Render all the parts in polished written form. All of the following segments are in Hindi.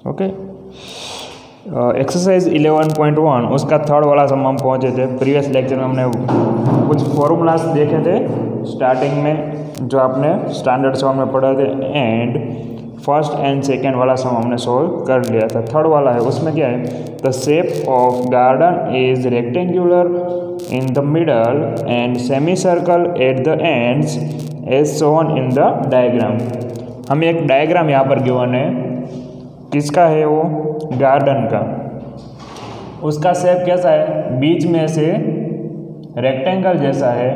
ओके, एक्सरसाइज 11.1 उसका थर्ड वाला सम हम पहुँचे थे। प्रीवियस लेक्चर में हमने कुछ फॉर्मूलाज देखे थे स्टार्टिंग में जो आपने स्टैंडर्ड सम में पढ़े थे, एंड फर्स्ट एंड सेकेंड वाला सम हमने सोल्व कर लिया था। थर्ड वाला है, उसमें क्या है, the shape of garden is rectangular in the middle and semi circle at the ends as shown in the diagram. हमें एक डायग्राम यहाँ पर गिवन है, किसका है वो, गार्डन का। उसका शेप कैसा है, बीच में से रेक्टेंगल जैसा है,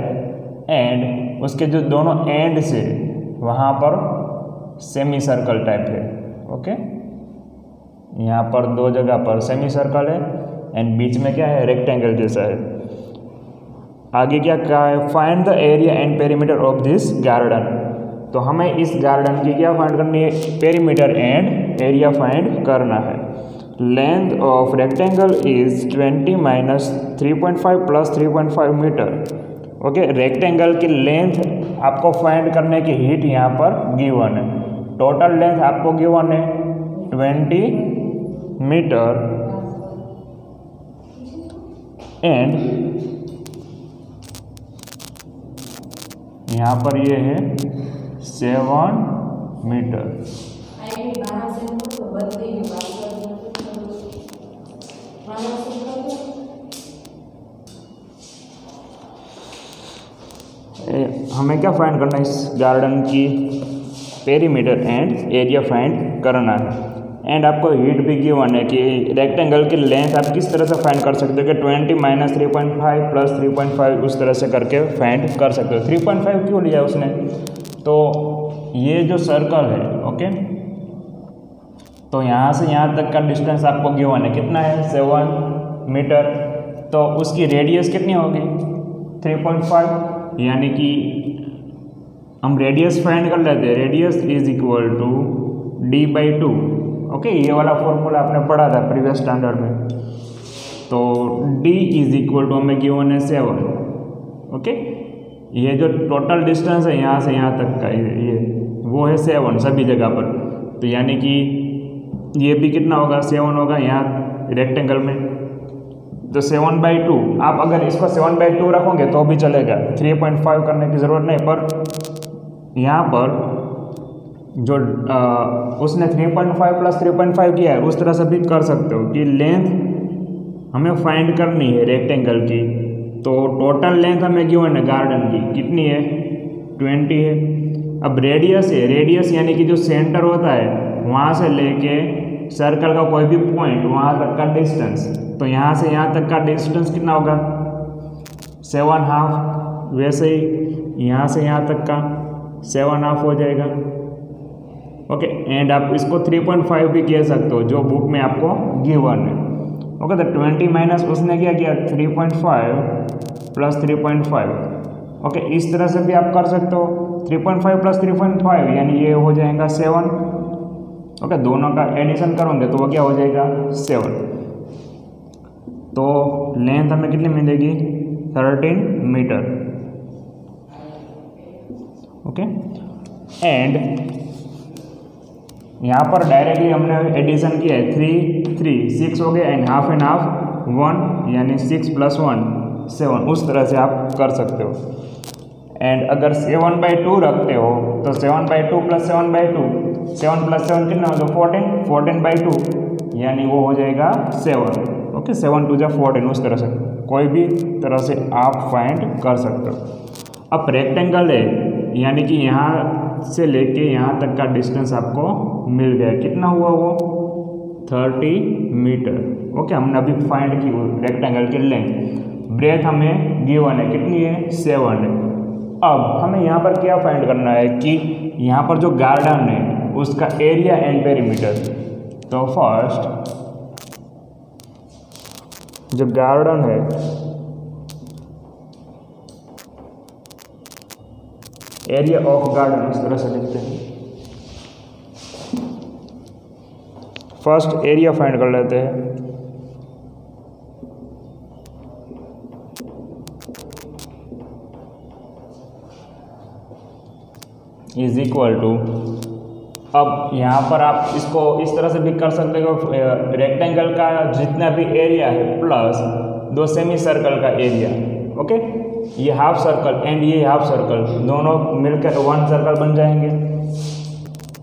एंड उसके जो दोनों एंड से वहाँ पर सेमी सर्कल टाइप है। ओके, यहाँ पर दो जगह पर सेमी सर्कल है एंड बीच में क्या है, रेक्टेंगल जैसा है। आगे क्या कहा है, find the area and perimeter of this garden. तो हमें इस गार्डन की क्या फाइंड करनी है, पेरीमीटर एंड एरिया फाइंड करना है। Length of rectangle is 20 minus 3.5 plus 3.5 metre. Okay, rectangle की लेंथ आपको फाइंड करने की हिट यहाँ पर गिवन है। टोटल लेंथ आपको गिवन है 20 मीटर एंड यहाँ पर ये है 7 मीटर। हमें क्या फाइंड करना है, इस गार्डन की पेरीमीटर एंड एरिया फाइंड करना है। एंड आपको हिट भी गिवन है कि रेक्टेंगल की लेंथ आप किस तरह से फाइंड कर सकते हो कि 20 माइनस 3.5 प्लस 3.5 उस तरह से करके फाइंड कर सकते हो। 3.5 क्यों लिया उसने, तो ये जो सर्कल है, ओके, तो यहाँ से यहाँ तक का डिस्टेंस आपको गिवन है, कितना है, 7 मीटर। तो उसकी रेडियस कितनी होगी, 3.5, यानी कि हम रेडियस फाइंड कर लेते हैं। Radius is equal to d/2। Okay, ये वाला फॉर्मूला आपने पढ़ा था प्रीवियस स्टैंडर्ड में। तो d इज इक्वल टू हमें गिवन है 7। ओके, ये जो टोटल डिस्टेंस है यहाँ से यहाँ तक का, ये वो है 7 सभी जगह पर। तो यानी कि ये भी कितना होगा, 7 होगा यहाँ रेक्टेंगल में। तो 7/2, आप अगर इसको 7/2 रखोगे तो भी चलेगा, 3.5 करने की ज़रूरत नहीं। पर यहाँ पर जो उसने 3.5 प्लस 3.5 किया है, उस तरह से भी कर सकते हो कि लेंथ हमें फाइंड करनी है रेक्टेंगल की। तो टोटल लेंथ हमें गिवन है गार्डन की, कितनी है, 20 है। अब रेडियस है, रेडियस यानी कि जो सेंटर होता है वहाँ से लेके सर्कल का कोई भी पॉइंट वहाँ तक का डिस्टेंस। तो यहाँ से यहाँ तक का डिस्टेंस कितना होगा, 7.5। वैसे ही यहाँ से यहाँ तक का 7.5 हो जाएगा। ओके, एंड आप इसको 3.5 भी कह सकते हो जो बुक में आपको गिवन है। ओके, तो 20 माइनस उसने क्या किया, 3.5 प्लस 3.5। ओके, इस तरह से भी आप कर सकते हो, 3.5 प्लस 3.5 यानी ये हो जाएगा 7। ओके, दोनों का एडिशन करोगे तो वो क्या हो जाएगा, 7। तो लेंथ हमें कितनी मिलेगी, 13 मीटर। ओके, एंड यहाँ पर डायरेक्टली हमने एडिशन किया है, 3 6 हो गए एंड हाफ 1, यानी 6 + 1 7। उस तरह से आप कर सकते हो। एंड अगर 7/2 रखते हो तो 7/2 प्लस 7/2, 7 + 7 कितना होगा, 14/2 यानी वो हो जाएगा 7। ओके, 7 × 2 = 14। उस तरह से कोई भी तरह से आप फाइंड कर सकते हो। अब रेक्टेंगल है, यानी कि यहाँ से लेके यहाँ तक का डिस्टेंस आपको मिल गया, कितना हुआ वो, 30 मीटर। ओके, हमने अभी फाइंड की रेक्टेंगल की लेंथ। ब्रेथ हमें गिवन है, कितनी है, 7 है। अब हमें यहाँ पर क्या फाइंड करना है कि यहाँ पर जो गार्डन है उसका एरिया एंड पेरीमीटर। तो फर्स्ट जो गार्डन है, एरिया ऑफ गार्डन इस तरह से लिखते हैं। फर्स्ट एरिया फाइंड कर लेते हैं। इज इक्वल टू अब यहाँ पर आप इसको इस तरह से भी कर सकते हो, रेक्टेंगल का जितना भी एरिया है प्लस दो सेमी सर्कल का एरिया। ओके, ये हाफ सर्कल एंड ये हाफ सर्कल दोनों मिलकर वन सर्कल बन जाएंगे।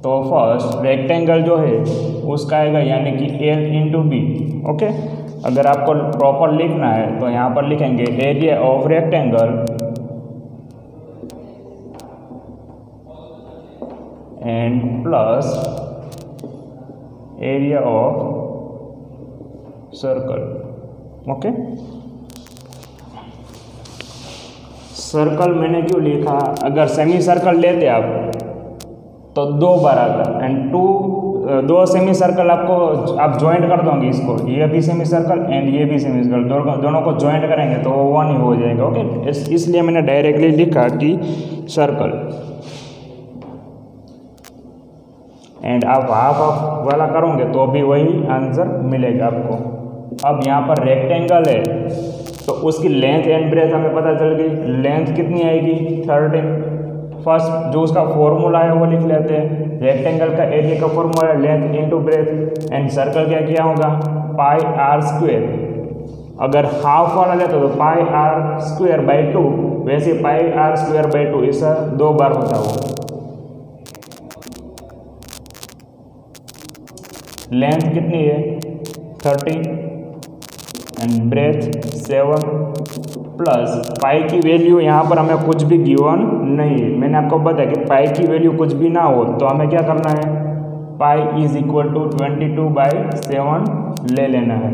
तो फर्स्ट रेक्टेंगल जो है उसका आएगा यानी कि L इंटू बी। ओके, अगर आपको प्रॉपर लिखना है तो यहाँ पर लिखेंगे area of rectangle and plus area of circle. Okay, circle मैंने क्यों लिखा, अगर सेमी सर्कल लेते आप तो दो बार आता एंड दो सेमी सर्कल आपको आप ज्वाइंट कर दोगे इसको, ये भी सेमी सर्कल एंड ये भी सेमी सर्कल, दोनों को ज्वाइंट करेंगे तो वो वन ही हो जाएगा। ओके, इसलिए मैंने डायरेक्टली लिखा कि सर्कल एंड आप हाफ हाफ वाला करोगे तो भी वही आंसर मिलेगा आपको। अब यहाँ पर रेक्टेंगल है तो उसकी लेंथ एंड ब्रेथ हमें पता चल गई। लेंथ कितनी आएगी 13। फर्स्ट जो उसका फॉर्मूला है वो लिख लेते हैं। रेक्टेंगल का एरिया का फॉर्मूला है length into breadth and circle क्या किया होगा पाई आर स्क्वेयर। अगर हाफ वाला लेते तो पाई आर स्क्वेयर बाई 2, वैसे पाई आर स्क्वेयर बाई 2 ऐसा 2 बार होता हो। लेंथ कितनी है 30 एंड ब्रेथ 7 प्लस पाई की वैल्यू यहाँ पर हमें कुछ भी गिवन नहीं है। मैंने आपको बताया कि पाई की वैल्यू कुछ भी ना हो तो हमें क्या करना है, पाई इज इक्वल टू 22/7 ले लेना है।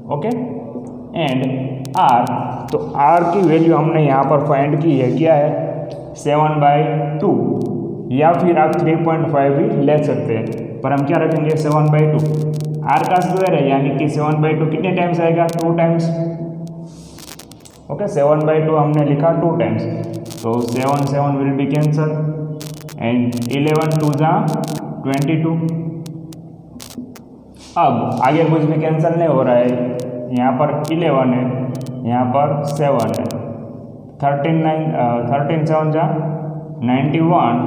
ओके, एंड आर, तो आर की वैल्यू हमने यहाँ पर फाइंड की है, क्या है 7/2 या फिर आप 3.5 भी ले सकते हैं, पर हम क्या रखेंगे 7/2। आर का स्क्वायर है यानी कि 7/2 कितने टाइम्स आएगा 2 टाइम्स। ओके, 7/2 हमने लिखा 2 टाइम्स, तो 7 विल बी कैंसल एंड 11 2 जा 22। अब आगे कुछ भी कैंसिल नहीं हो रहा है, यहाँ पर 11 है, यहाँ पर 7 है, 13 7 जा 91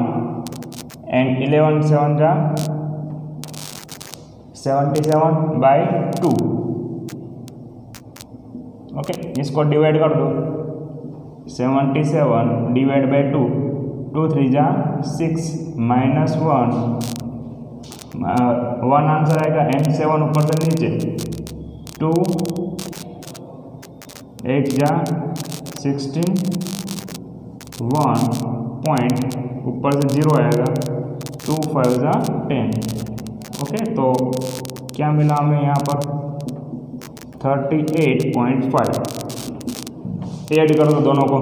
एंड 11 7 जा 77/2। ओके, इसको डिवाइड कर दो, 77 डिवाइड बाई 2, 2 3 जा 6 माइनस 1 आंसर आएगा एंड 7 ऊपर से नीचे 2 8 जा 16 1 पॉइंट ऊपर से 0 आएगा 2 5 जा 10। ओके, तो क्या मिला हमें यहाँ पर 38.5। ऐड कर दो दोनों को,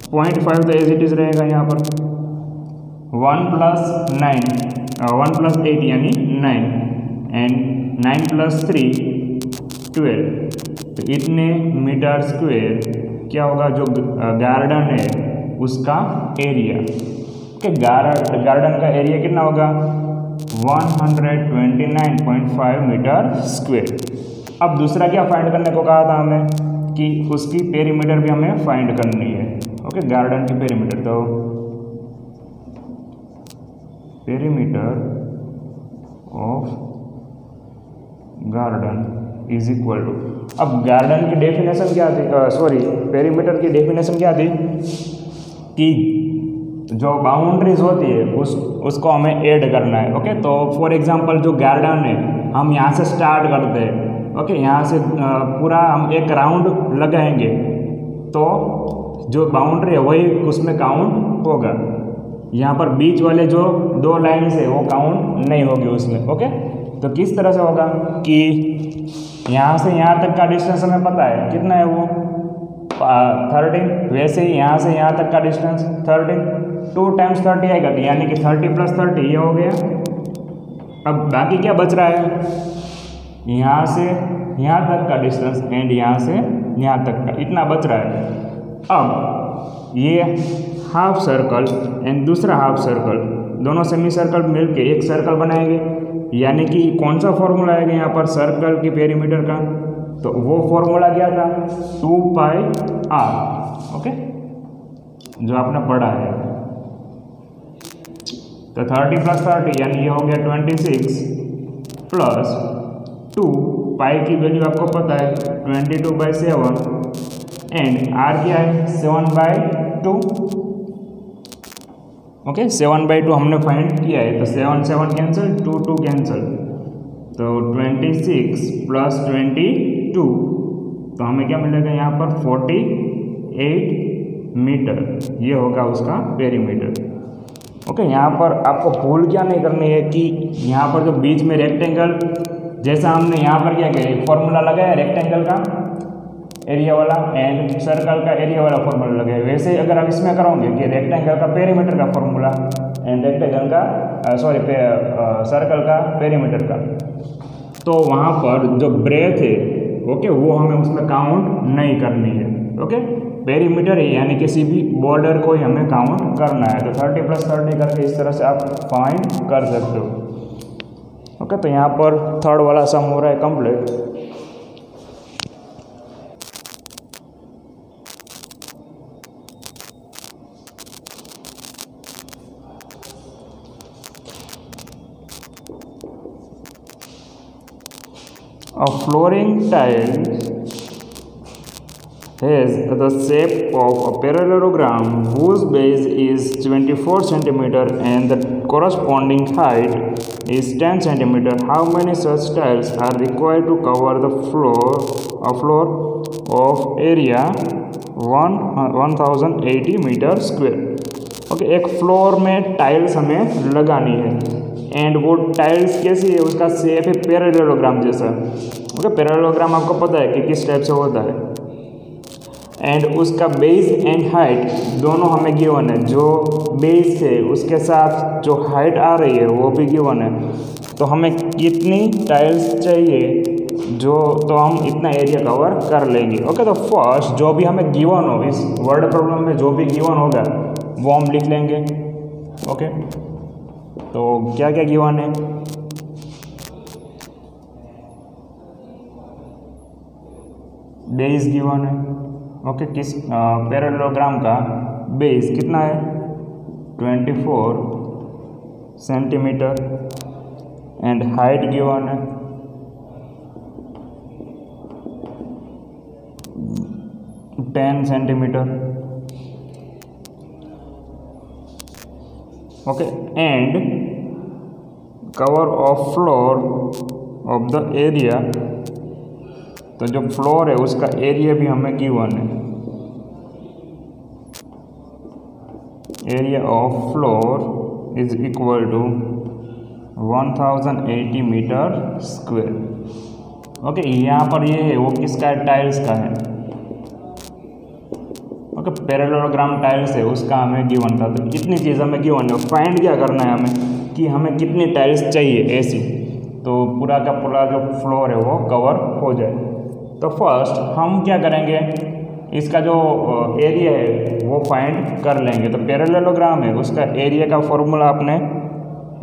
0.5 तो एज इट इज रहेगा यहाँ पर। 1 + 8 यानी 9 एंड 9 + 3 12, तो इतने मीटर स्क्वेयर क्या होगा जो गार्डन है उसका एरिया। ओके, गार्डन का एरिया कितना होगा 129.5 मीटर स्क्वेयर। अब दूसरा क्या फाइंड करने को कहा था हमें कि उसकी पेरीमीटर भी हमें फाइंड करनी है। ओके, गार्डन की पेरीमीटर, तो perimeter of garden is equal to, अब गार्डन की डेफिनेशन क्या थी, पेरीमीटर की डेफिनेशन क्या थी कि जो बाउंड्रीज होती है उसको हमें ऐड करना है। ओके, तो फॉर एग्जांपल जो गार्डन है हम यहाँ से स्टार्ट करते हैं। ओके, यहाँ से पूरा हम एक राउंड लगाएंगे तो जो बाउंड्री है वही उसमें काउंट होगा। यहाँ पर बीच वाले जो 2 लाइन्स है वो काउंट नहीं होगी उसमें। ओके, तो किस तरह से होगा कि यहाँ से यहाँ तक का डिस्टेंस हमें पता है कितना है वो 13, वैसे ही यहाँ से यहाँ तक का डिस्टेंस 13, 2 टाइम्स 30 आएगा, तो यानी कि 30 + 30 ये हो गया। अब बाकी क्या बच रहा है, यहाँ से यहाँ तक का डिस्टेंस एंड यहाँ से यहाँ तक का, इतना बच रहा है। अब ये हाफ सर्कल एंड दूसरा हाफ सर्कल दोनों सेमी सर्कल मिलके एक सर्कल बनाएंगे, यानी कि कौन सा फॉर्मूला आएगा यहाँ पर सर्कल की पेरीमीटर का, तो वो फॉर्मूला क्या था 2πr। ओके, जो आपने पढ़ा है तो 30 + 30 यानी ये हो गया 26 प्लस 2, पाई की वैल्यू आपको पता है 22/7 एंड आर क्या है 7/2। ओके 7/2 हमने फाइंड किया है, तो 7 7 कैंसिल, 2 2 कैंसिल, तो 26 + 22, तो हमें क्या मिलेगा यहाँ पर 48 मीटर, ये होगा उसका पेरीमीटर। ओके यहाँ पर आपको भूल क्या नहीं करनी है कि यहाँ पर जो बीच में रेक्टेंगल, जैसा हमने यहाँ पर क्या किया फॉर्मूला लगाया रेक्टेंगल का एरिया वाला एंड सर्कल का एरिया वाला फॉर्मूला लगाया, वैसे ही अगर आप इसमें करोगे कि रेक्टेंगल का पेरीमीटर का फॉर्मूला एंड रेक्टेंगल का सर्कल का पेरीमीटर का, तो वहाँ पर जो ब्रेथ है ओके वो हमें उसमें काउंट नहीं करनी है। ओके पेरीमीटर है यानी किसी भी बॉर्डर को ही हमें काउंट करना है, तो 30 + 30 करके इस तरह से आप फाइंड कर सकते हो। ओके तो यहाँ पर थर्ड वाला सम हो रहा है complete. A flooring tile has the shape of a parallelogram whose base is 24 cm and the corresponding height is 10 cm. How many such tiles are required to cover the floor of area 1080 metre square? Okay एक फ्लोर में टाइल्स हमें लगानी है एंड वो टाइल्स कैसी है, उसका शेप है पैरेललोग्राम जैसा। ओके पैरेललोग्राम आपको पता है कि किस टाइप से होता है एंड उसका बेस एंड हाइट दोनों हमें गिवन है, जो बेस है उसके साथ जो हाइट आ रही है वो भी गिवन है, तो हमें कितनी टाइल्स चाहिए जो, तो हम इतना एरिया कवर कर लेंगे। ओके तो फर्स्ट जो भी हमें गिवन हो इस वर्ड प्रॉब्लम में जो भी गिवन होगा वो हम लिख लेंगे। ओके तो क्या क्या गिवन है, बेस गिवन है। ओके किस पैरेललोग्राम का बेस कितना है 24 सेंटीमीटर एंड हाइट गिवन है 10 centimetre. Okay and cover of floor of the area, तो जो फ्लोर है उसका एरिया भी हमें गिवन है, area of floor is equal to 1080 metre square. Okay यहाँ पर ये है वो किसका है, टाइल्स का है। ओके पैरेललोग्राम टाइल्स है उसका हमें गिवन था, तो कितनी चीज़ हमें गिवन है, फाइंड क्या करना है हमें कि हमें कितनी टाइल्स चाहिए ऐसी, तो पूरा का पूरा जो फ्लोर है वो कवर हो जाए। तो फर्स्ट हम क्या करेंगे, इसका जो एरिया है वो फाइंड कर लेंगे। तो पैरेललोग्राम है उसका एरिया का फॉर्मूला आपने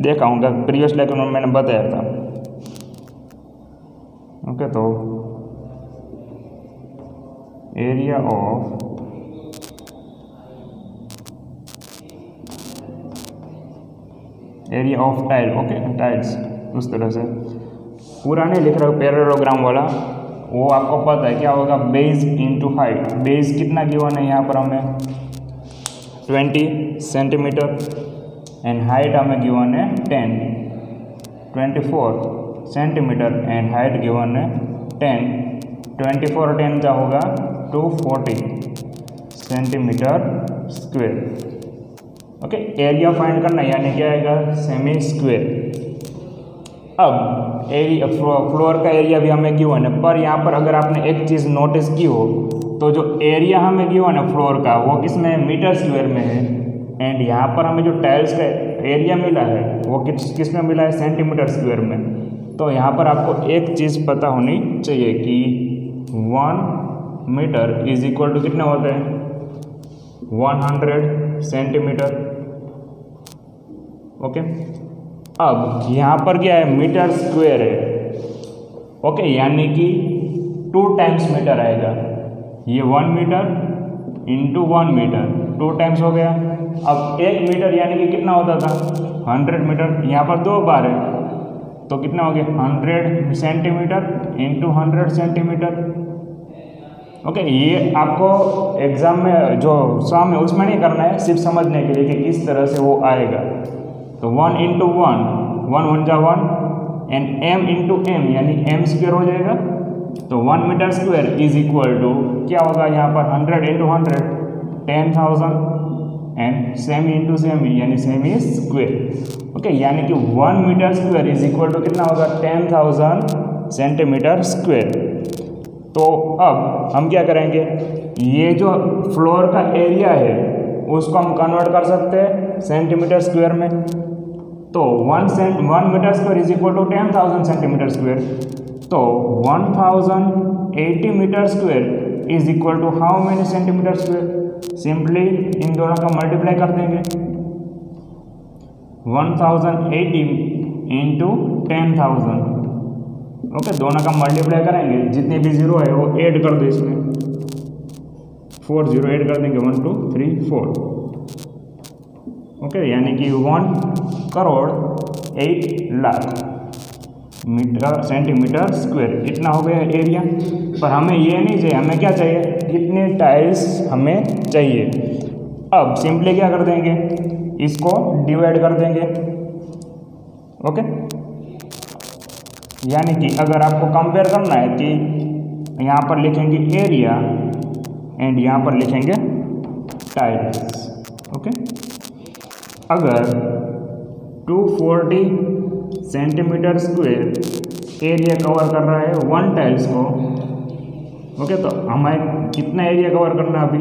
देखा होगा, प्रीवियस लेक्चर में मैंने बताया था। ओके तो area of tile, okay tiles उस तरह से पूरा नहीं लिख रहा हूँ पैरेललोग्राम वाला, वो आपको पता है क्या होगा, बेस इंटू हाइट। बेस कितना गिवन है यहाँ पर हमें 20 सेंटीमीटर एंड हाइट हमें गिवन है 24 सेंटीमीटर एंड हाइट गिवन है 10। 24 और 10 का होगा 240 centimetre square. Okay area find करना यानी क्या आएगा, सेमी स्क्वायर। अब एरिया फ्लोर का एरिया भी हमें गिवन है, पर यहाँ पर अगर आपने एक चीज़ नोटिस की हो तो जो एरिया हमें गिवन है फ्लोर का वो किस में है, मीटर स्क्वायर में है एंड यहाँ पर हमें जो टाइल्स का एरिया मिला है वो किस में मिला है, सेंटीमीटर स्क्वायर में। तो यहाँ पर आपको एक चीज़ पता होनी चाहिए कि 1 मीटर इज इक्वल टू कितना होता है 100 सेंटीमीटर। ओके अब यहाँ पर क्या है, मीटर स्क्वायर है। ओके यानी कि 2 टाइम्स मीटर आएगा, ये 1 मीटर इंटू 1 मीटर 2 टाइम्स हो गया। अब 1 मीटर यानी कि कितना होता था 100 मीटर, यहाँ पर 2 बार है तो कितना हो गया 100 सेंटीमीटर इंटू 100 सेंटीमीटर। ओके, ये आपको एग्जाम में जो सम है उसमें नहीं करना है, सिर्फ समझने के लिए कि किस तरह से वो आएगा। तो 1 इंटू 1, 1 1 जा 1 एंड m इंटू m यानी m स्क्वायर हो जाएगा। तो 1 metre square is equal to क्या होगा यहाँ पर 100 इंटू 100 10,000 एंड सेमी इंटू सेमी यानी सेमी स्क्वायर। ओके, यानी कि 1 metre square is equal to कितना होगा 10,000 सेंटीमीटर स्क्वायर। तो अब हम क्या करेंगे, ये जो फ्लोर का एरिया है उसको हम कन्वर्ट कर सकते हैं सेंटीमीटर स्क्वायर में। तो 1 metre square is equal to 10,000 centimetre square. तो 1080 metre square is equal to how many centimetre square. Simply इन दोनों का मल्टीप्लाई कर देंगे, 1080 इंटू 10,000। ओके, दोनों का मल्टीप्लाई करेंगे, जितने भी जीरो है वो ऐड कर दो इसमें, 4 जीरो ऐड कर देंगे, 1 2 3 4। ओके, यानी कि 1 crore 8 lakh metre centimetre square इतना हो गया एरिया। पर हमें ये नहीं चाहिए, हमें क्या चाहिए, कितने टाइल्स हमें चाहिए। अब सिंपली क्या कर देंगे, इसको डिवाइड कर देंगे। ओके, यानी कि अगर आपको कंपेयर करना है कि यहाँ पर लिखेंगे एरिया एंड यहाँ पर लिखेंगे टाइल्स। ओके, अगर 240 सेंटीमीटर स्क्वायर एरिया कवर कर रहा है 1 टाइल्स को। ओके, तो हमें कितना एरिया कवर करना है अभी,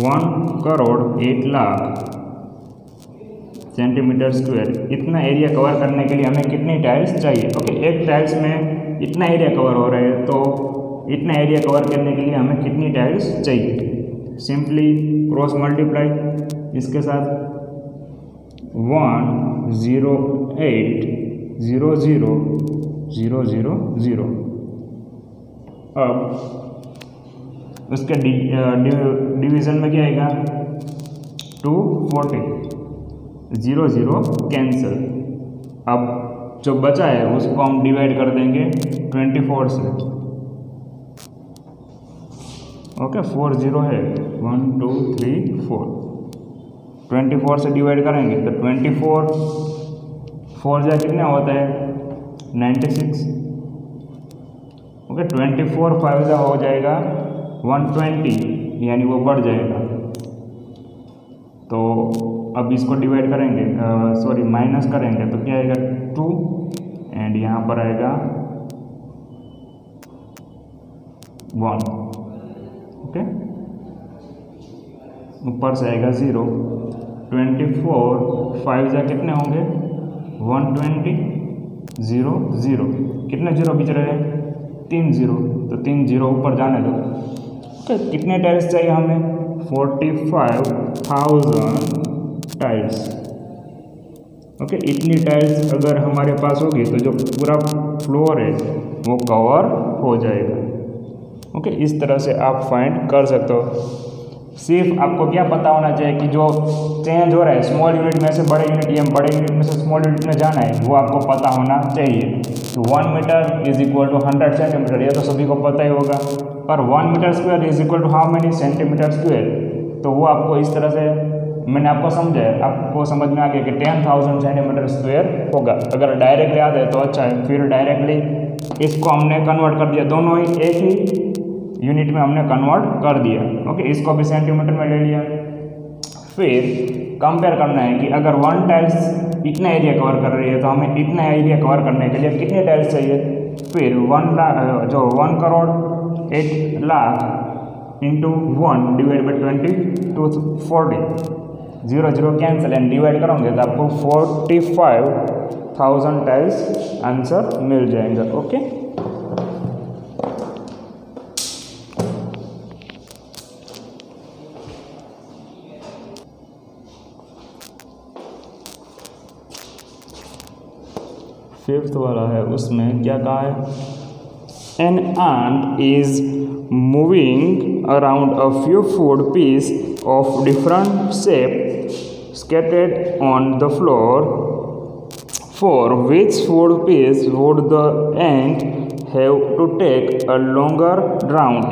1 करोड़ 8 लाख सेंटीमीटर स्क्वायर इतना एरिया कवर करने के लिए हमें कितनी टाइल्स चाहिए। ओके, एक टाइल्स में इतना एरिया कवर हो रहा है, तो इतना एरिया कवर करने के लिए हमें कितनी टाइल्स चाहिए। सिंपली क्रॉस मल्टीप्लाई इसके साथ 108 0 0 0 0 0। अब उसके डिवीज़न में क्या आएगा 240 0 0 कैंसिल। अब जो बचा है उसको हम डिवाइड कर देंगे 24 से। ओके, 4 0 है, 1 2 3 4, 24 से डिवाइड करेंगे तो 24 4 जा कितना होता है 96। ओके, 24 5 जा हो जाएगा 120 यानी वो बढ़ जाएगा। तो अब इसको डिवाइड करेंगे, सॉरी माइनस करेंगे तो क्या आएगा 2 एंड यहाँ पर आएगा 1। ओके, ऊपर से आएगा 0। 24 5 जा कितने होंगे 120 0 0, कितने जीरो बिच रहे हैं 3 जीरो, तो 3 जीरो ऊपर जाने दो। ओके, कितने टाइल्स चाहिए हमें 45,000 टाइल्स। ओके, इतनी टाइल्स अगर हमारे पास होगी तो जो पूरा फ्लोर है वो कवर हो जाएगा। ओके, इस तरह से आप फाइंड कर सकते हो। सिर्फ आपको क्या पता होना चाहिए कि जो चेंज हो रहा है स्मॉल यूनिट में से बड़े यूनिट या बड़े यूनिट में से स्मॉल यूनिट में जाना है वो आपको पता होना चाहिए। तो 1 metre is equal to 100 centimetre, ये तो सभी को पता ही होगा। पर 1 metre square is equal to how many centimetre square, तो वो आपको इस तरह से मैंने आपको समझाया, आपको समझ में आ गया कि 10,000 सेंटीमीटर स्क्वायर होगा। अगर डायरेक्ट याद है तो अच्छा है, फिर डायरेक्टली इसको हमने कन्वर्ट कर दिया, दोनों ही एक ही यूनिट में हमने कन्वर्ट कर दिया। ओके, इसको भी सेंटीमीटर में ले लिया। फिर कंपेयर करना है कि अगर 1 टाइल्स इतना एरिया कवर कर रही है तो हमें इतना एरिया कवर करने के लिए कितने टाइल्स चाहिए। फिर 1 लाख जो 1 crore 8 lakh into 1 divide by 20 to 40, 0 0 cancel and divide करोगे तो आपको 45,000 टाइल्स आंसर मिल जाएगा। ओके, फिफ्थ वाला है, उसमें क्या कहा है An ant is moving around a few food pieces of different shape scattered on the floor. For which food piece would the ant have to take a longer round?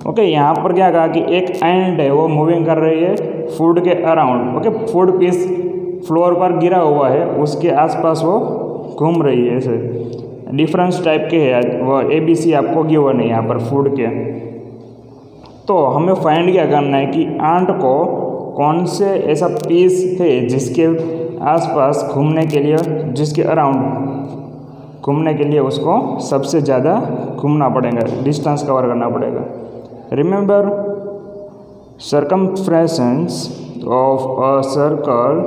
Okay यहाँ पर क्या कहा कि एक एंट है वो मूविंग कर रही है फूड के around. Okay food piece floor पर गिरा हुआ है, उसके आसपास वो घूम रही है. ऐसे डिफरेंस टाइप के है वो ABC आपको गिवन है यहाँ पर फूड के. तो हमें फाइंड क्या करना है कि आंट को कौन से ऐसा पीस है जिसके आसपास घूमने के लिए, जिसके अराउंड घूमने के लिए उसको सबसे ज़्यादा घूमना पड़ेगा, डिस्टेंस कवर करना पड़ेगा. Remember circumference of a circle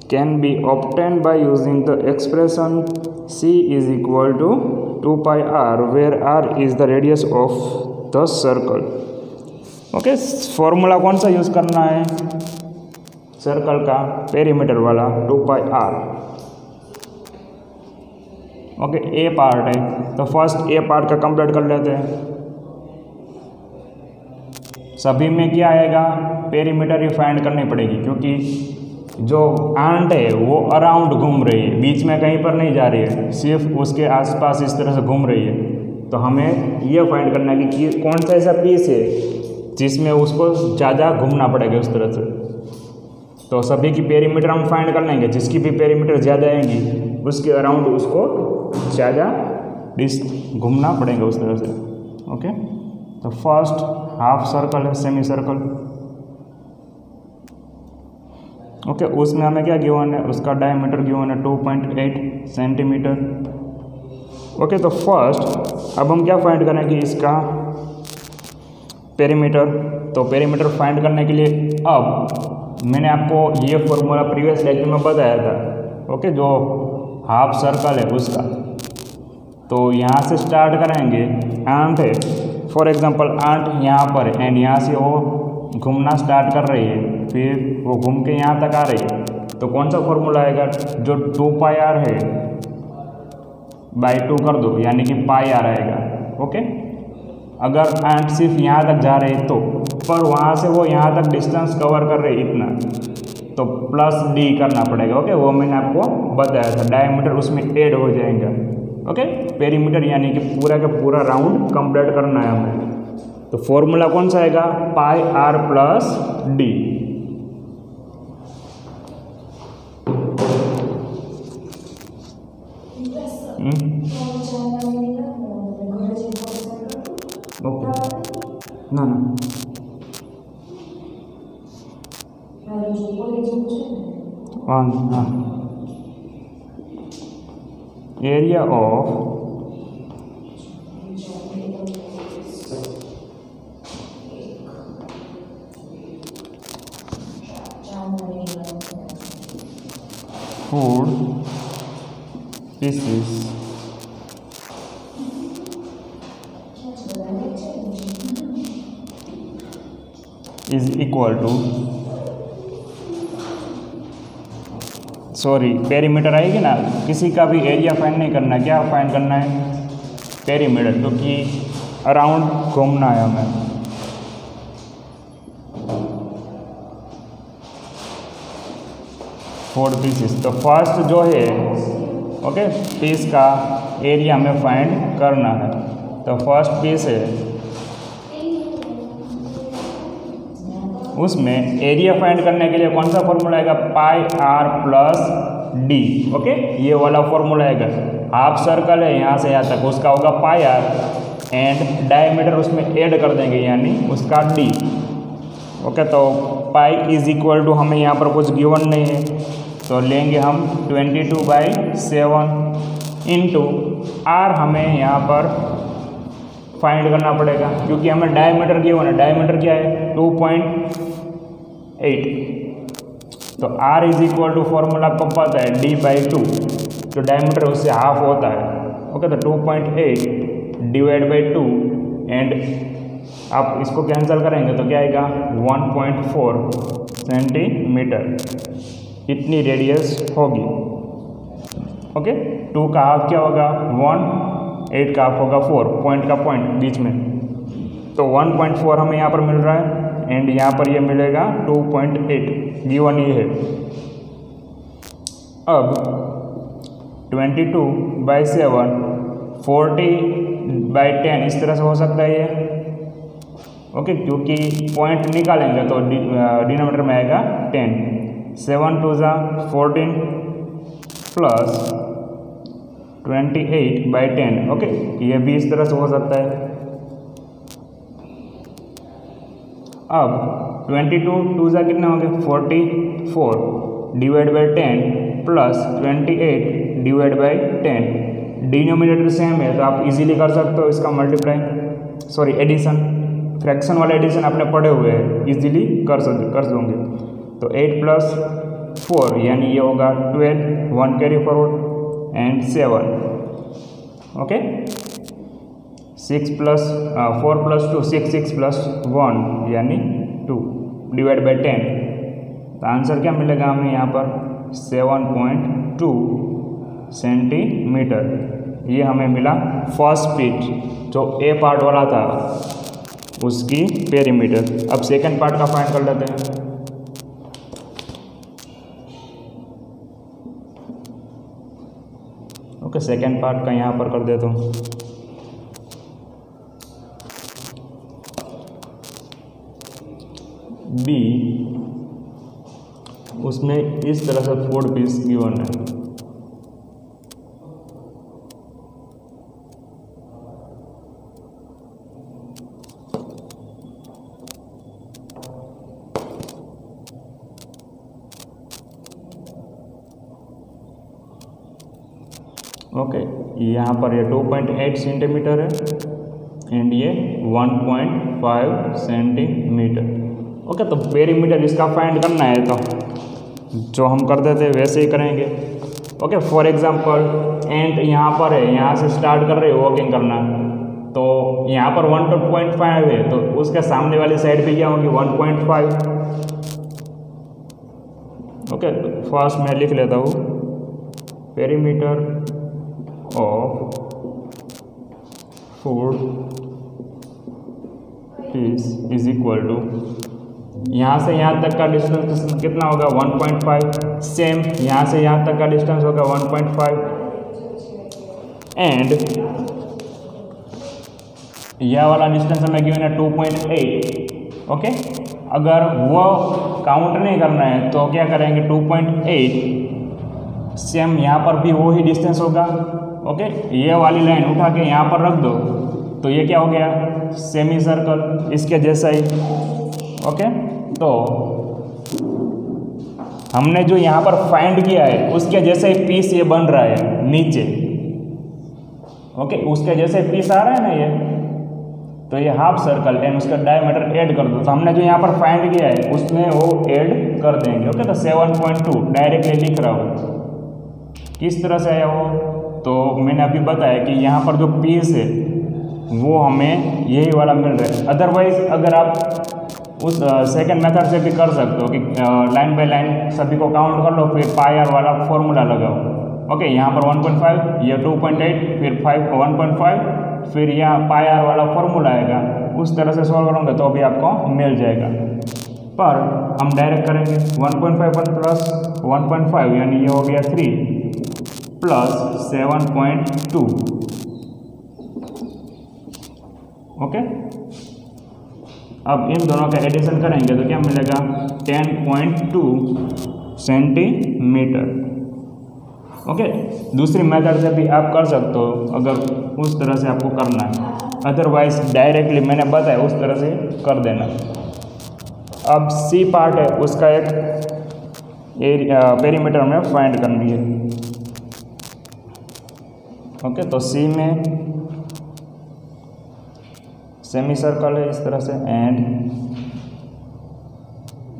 can be obtained by using the expression c is equal to 2 pi r where r is the radius of the circle. Okay formula कौन सा यूज़ करना है सर्कल का, पेरीमीटर वाला 2 pi r. ओके ए पार्ट है तो फर्स्ट ए पार्ट का कंप्लीट कर लेते हैं. सभी में क्या आएगा, पेरीमीटर ही फाइंड करनी पड़ेगी क्योंकि जो आंट है वो अराउंड घूम रही है, बीच में कहीं पर नहीं जा रही है, सिर्फ उसके आसपास इस तरह से घूम रही है. तो हमें ये फाइंड करना है कि कौन सा ऐसा पीस है जिसमें उसको ज़्यादा घूमना पड़ेगा उस तरह से. तो सभी की पेरीमीटर हम फाइंड कर लेंगे, जिसकी भी पेरीमीटर ज़्यादा आएंगी उसके अराउंड उसको ज़्यादा घूमना पड़ेगा उस तरह से. ओके तो फर्स्ट हाफ सर्कल है, सेमी सर्कल. ओके उसमें हमें क्या गिवन है, उसका डायमीटर गिवन है 2.8 सेंटीमीटर. ओके तो फर्स्ट अब हम क्या फाइंड करेंगे इसका पेरीमीटर. तो पेरीमीटर फाइंड करने के लिए अब मैंने आपको ये फॉर्मूला प्रीवियस लेक्चर में बताया था. ओके जो हाफ सर्कल है उसका. तो यहाँ से स्टार्ट करेंगे, आंट है फॉर एग्जांपल, आंट यहाँ पर है एंड यहाँ से वो घूमना स्टार्ट कर रही है, फिर वो घूम के यहाँ तक आ रही है. तो कौन सा फॉर्मूला आएगा, जो 2 pi r है बाई 2 कर दो यानी कि पाई आर आएगा. ओके अगर आंट सिर्फ यहाँ तक जा रही है तो, पर वहाँ से वो यहाँ तक डिस्टेंस कवर कर रही है इतना, तो प्लस d करना पड़ेगा. ओके वो मैंने आपको बताया था, डायमीटर उसमें ऐड हो जाएगा. ओके पेरीमीटर यानी कि पूरा का पूरा राउंड कंप्लीट करना है हमें. तो फॉर्मूला कौन सा आएगा, पाई आर प्लस डी. ओके ना हाँ area of food pieces is equal to, sorry perimeter आएगी ना, किसी का भी एरिया फाइंड नहीं करना, क्या फाइंड करना है पेरीमीटर, क्योंकि अराउंड घूमना है हमें. Four pieces. तो फर्स्ट जो है ओके पीस का एरिया हमें फाइंड करना है. तो फर्स्ट पीस है, उसमें एरिया फाइंड करने के लिए कौन सा फॉर्मूला आएगा, पाई आर प्लस डी. ओके ये वाला फॉर्मूला आएगा. हाफ सर्कल है यहाँ से यहाँ तक, उसका होगा पाई आर एंड डायमीटर उसमें ऐड कर देंगे यानी उसका डी. ओके तो पाई इज इक्वल टू, हमें यहाँ पर कुछ गिवन नहीं है तो लेंगे हम 22/7 इंटू आर हमें यहाँ पर फाइंड करना पड़ेगा क्योंकि हमें डायमीटर गिवन है. डायमीटर क्या है 2.8. तो r is equal to formula आपको पता है d/2, जो डायमीटर उससे हाफ होता है. ओके तो 2.8 डिवाइड बाई 2 एंड आप इसको कैंसिल करेंगे तो क्या आएगा 1.4 सेंटीमीटर, इतनी रेडियस होगी. ओके 2 का हाफ क्या होगा 1 8 का हाफ होगा 4, पॉइंट का पॉइंट बीच में, तो 1.4 हमें यहाँ पर मिल रहा है एंड यहाँ पर ये मिलेगा 2.8, गिवन ये है। अब 22/7 40/10 इस तरह से हो सकता है ये, ओके, क्योंकि पॉइंट निकालेंगे तो डिनोमिनेटर में आएगा 10, 7 2 14 प्लस 28/10, ओके, ये भी इस तरह से हो सकता है। अब 22 2 कितने होंगे 44 divide by 10 plus 28 divide by 10, denominator same है तो आप इजीली कर सकते हो इसका मल्टीप्लाई, एडिशन, फ्रैक्शन वाला एडिशन आपने पढ़े हुए हैं, इजीली कर दोगे। तो 8 + 4 यानी ये होगा 12, 1 कैरी फॉरवर्ड एंड 7, ओके, 4 + 2 6, 6 + 1 यानी 2 डिवाइड बाई 10, तो आंसर क्या मिलेगा हमें यहाँ पर 7.2 सेंटीमीटर। ये हमें मिला फर्स्ट पीट जो ए पार्ट वाला था उसकी पेरीमीटर। अब सेकंड पार्ट का फाइंड कर लेते हैं। ओके, सेकंड पार्ट का यहाँ पर कर देता हूँ। बी, उसमें इस तरह से 4 पीस गिवन है। ओके, यहाँ पर ये 2.8 सेंटीमीटर है एंड ये 1.5 सेंटीमीटर। ओके, तो पेरीमीटर इसका फाइंड करना है तो जो हम कर देते वैसे ही करेंगे। ओके, फॉर एग्जांपल एंड यहाँ पर है, यहाँ से स्टार्ट कर रहे हो वॉकिंग करना, तो यहाँ पर 1.5 है तो उसके सामने वाली साइड पे क्या होगी 1.5। ओके, फर्स्ट मैं लिख लेता हूँ, perimeter of 4 piece is equal to, यहाँ से यहाँ तक का डिस्टेंस कितना होगा 1.5, सेम यहाँ से यहाँ तक का डिस्टेंस होगा 1.5 एंड यह वाला डिस्टेंस हमें गिवन है 2.8। ओके, अगर वो काउंट नहीं करना है तो क्या करेंगे 2.8 सेम यहाँ पर भी वो ही डिस्टेंस होगा। ओके, ये वाली लाइन उठा के यहाँ पर रख दो तो ये क्या हो गया सेमी सर्कल, इसके जैसा ही। ओके, तो हमने जो यहाँ पर फाइंड किया है उसके जैसे ही पीस ये बन रहा है नीचे। ओके, उसके जैसे पीस आ रहा है ना ये, तो ये हाफ सर्कल एंड उसका डायमीटर ऐड कर दो। तो हमने जो यहाँ पर फाइंड किया है उसमें वो ऐड कर देंगे। ओके, तो 7.2 डायरेक्टली लिख रहा हूँ। किस तरह से आया वो, तो मैंने अभी बताया कि यहाँ पर जो पीस है वो हमें यही वाला मिल रहा है। अदरवाइज अगर आप उस सेकंड मेथड से भी कर सकते हो कि लाइन बाय लाइन सभी को काउंट कर लो, फिर पाई आर वाला फॉर्मूला लगाओ। ओके, यहाँ पर 1.5, ये 2.8, फिर 1.5, फिर यहाँ पाई आर वाला फॉर्मूला आएगा, उस तरह से सॉल्व करोगे तो भी आपको मिल जाएगा। पर हम डायरेक्ट करेंगे 1.5 प्लस 1.5 यानी ये हो गया 3 प्लस 7.2। ओके, अब इन दोनों का एडिशन करेंगे तो क्या मिलेगा 10.2 सेंटीमीटर। ओके, दूसरी मेथड से भी आप कर सकते हो अगर उस तरह से आपको करना है, अदरवाइज डायरेक्टली मैंने बताया उस तरह से कर देना। अब सी पार्ट है, उसका एक पेरीमीटर में फाइंड करनी है। ओके, तो सी में सेमी सर्कल है इस तरह से एंड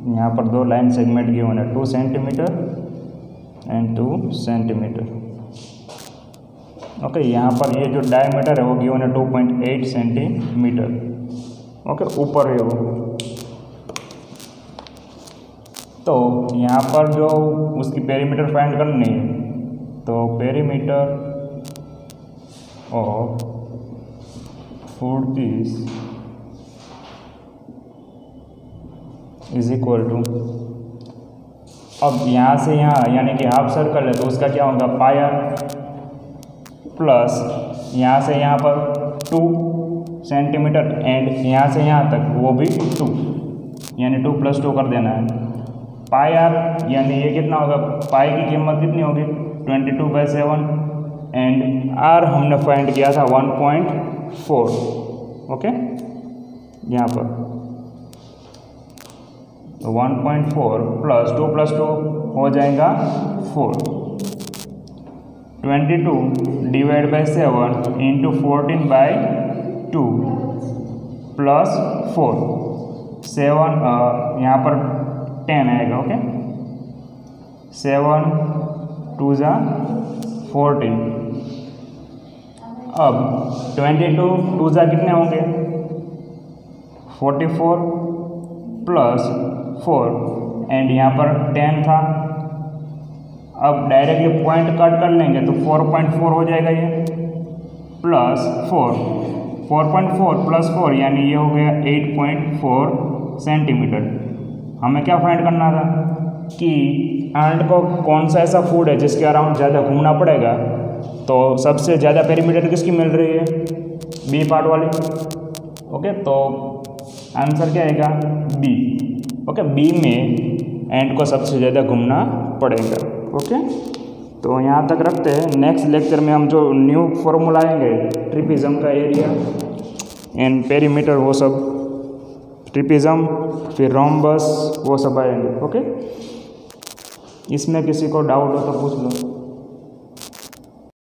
यहाँ पर 2 लाइन सेगमेंट गिवन है 2 सेंटीमीटर एंड 2 सेंटीमीटर। ओके, यहाँ पर ये जो डायमीटर है वो गिवन है 2.8 सेंटीमीटर। ओके, ऊपर है वो। तो यहाँ पर जो उसकी पेरीमीटर फाइंड करनी है, तो perimeter of food piece is equal to, अब यहाँ से यहाँ यानी कि हाफ सर्कल है तो उसका क्या होगा पाई आर, प्लस यहाँ से यहाँ पर 2 सेंटीमीटर एंड यहाँ से यहाँ तक वो भी 2, यानी 2 + 2 कर देना है। पाई आर यानी ये कितना होगा, पाई की कीमत कितनी होगी 22/7 एंड आर हमने फाइंड किया था 1.4। ओके, यहाँ पर तो 1.4 + 2 + 2 हो जाएगा 4। 22/7 इंटू 14/2 + 4, 7 यहाँ पर 10 आएगा। ओके, 7 2 × 14। अब 22 2 × कितने होंगे 44 + 4 एंड यहाँ पर 10 था। अब डायरेक्टली पॉइंट कट कर लेंगे तो 4.4 हो जाएगा ये, + 4, 4.4 + 4 यानी ये हो गया 8.4 सेंटीमीटर। हमें क्या फाइंड करना था कि एंट को कौन सा ऐसा फूड है जिसके अराउंड ज़्यादा घूमना पड़ेगा, तो सबसे ज़्यादा पेरीमीटर किसकी मिल रही है, बी पार्ट वाली। ओके, तो आंसर क्या आएगा बी। ओके, बी में एंट को सबसे ज़्यादा घूमना पड़ेगा। ओके, तो यहाँ तक रखते हैं। नेक्स्ट लेक्चर में हम जो न्यू फॉर्मूला आएंगे ट्रिपिज्म का एरिया एंड पेरीमीटर, वो सब ट्रिपिज्म फिर रोम्बस वो सब आएंगे। ओके, इसमें किसी को डाउट हो तो पूछ लो।